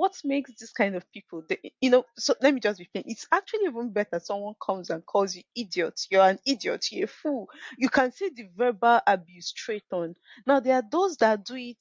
what makes this kind of people, so let me just be plain. It's actually even better someone comes and calls you idiot. You're an idiot. You're a fool. You can see the verbal abuse straight on. Now, there are those that do it,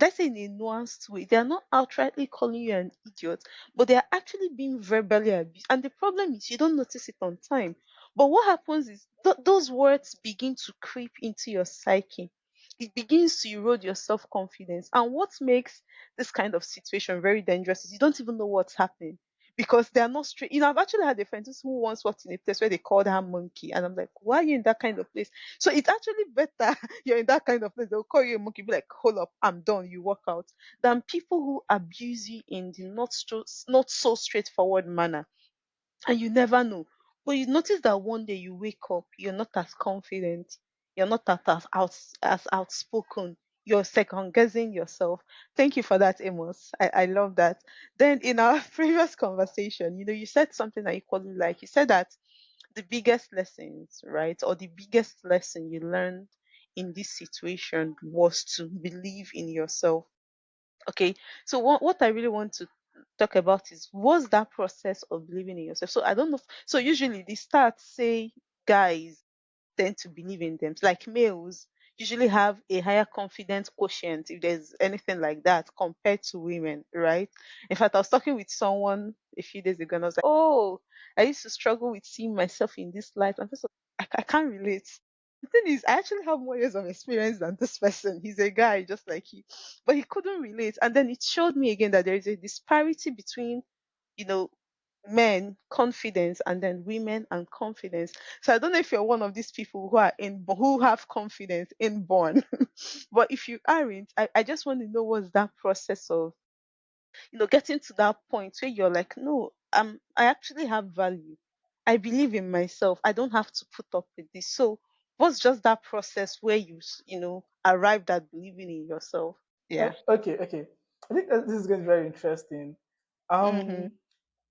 let's say, in a nuanced way. They are not outrightly calling you an idiot, but they are actually being verbally abused. And the problem is you don't notice it on time. But what happens is those words begin to creep into your psyche. It begins to erode your self confidence. And what makes this kind of situation very dangerous is you don't even know what's happening because they are not straight. I've actually had a friend who once worked in a place where they called her monkey. And I'm like, why are you in that kind of place? So it's actually better you're in that kind of place. They'll call you a monkey, be like, hold up, I'm done, you walk out. Than people who abuse you in the not so straightforward manner. And you never know. But you notice that one day you wake up, you're not as confident, you're not as outspoken, you're second guessing yourself. Thank you for that, Amos. I love that. Then in our previous conversation, you said something that you equally like. You said that the biggest lessons, right? Or the biggest lesson you learned in this situation was to believe in yourself. Okay. So what I really want to talk about is what's that process of believing in yourself. So I don't know. So usually the stats say guys tend to believe in them. Like males usually have a higher confidence quotient, if there's anything like that, compared to women, right? In fact, I was talking with someone a few days ago and I was like, oh, I used to struggle with seeing myself in this light. And first of all, I can't relate. The thing is, I actually have more years of experience than this person. He's a guy just like you, but he couldn't relate. And then it showed me again that there is a disparity between, you know, men confidence and then women and confidence. So I don't know if you're one of these people who have confidence inborn, but if you aren't, I just want to know what's that process of getting to that point where you're like, no, I actually have value. I believe in myself. I don't have to put up with this. So what's just that process where arrived at believing in yourself? Yeah. Okay, okay. I think that this is going to be very interesting. Mm-hmm. Um,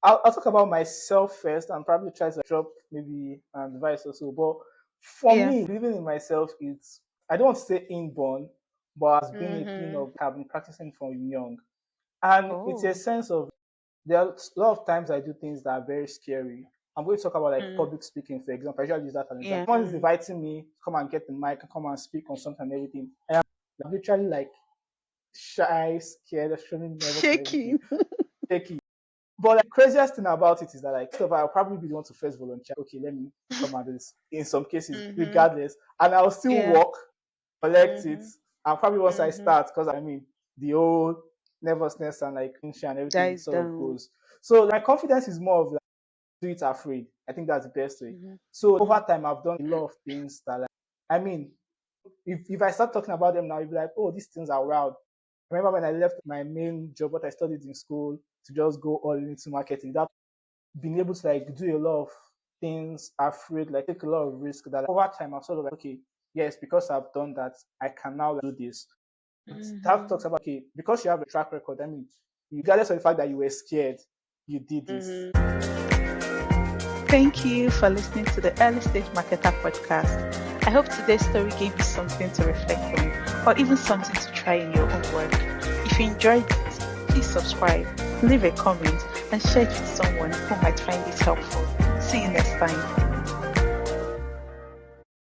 I'll talk about myself first and probably try to drop maybe an advice or so. But for Yeah. me, believing in myself, I don't want to say inborn, but has been a thing Mm-hmm. of have been practicing from young. And it's a Oh. sense of there are a lot of times I do things that are very scary. I'm going to talk about like Mm. public speaking, for example. I usually use that as an example. Yeah. Someone is inviting me to come and get the mic and come and speak on something and everything. I am literally like shy, scared, extremely nervous and everything. Shaking. Shaky. But like craziest thing about it is that like so I'll probably be the one to first volunteer. Okay, let me come and do this. In some cases, Mm-hmm. regardless, and I'll still Yeah. walk, collect it, Mm-hmm. and probably once I Mm-hmm. start, because I mean the old nervousness and like tension and everything Dies sort of down. goes. So my confidence is more of like do it afraid. I think that's the best way. Mm-hmm. So over Mm. time, I've done a lot of things that like I mean, if I start talking about them now, you'll be like, oh, these things are wild. I remember when I left my main job, what I studied in school, to just go all into marketing. That being able to like do a lot of things afraid, like take a lot of risk that like, over time I'm sort of like, okay, yes, because I've done that, I can now do this. That Mm-hmm. talks about okay, because you have a track record, I mean, regardless of the fact that you were scared, you did this. Mm-hmm. Thank you for listening to the Early Stage Marketer podcast. I hope today's story gave you something to reflect on or even something to try in your own work. If you enjoyed it, please subscribe, leave a comment, and share it with someone who might find it helpful. See you next time.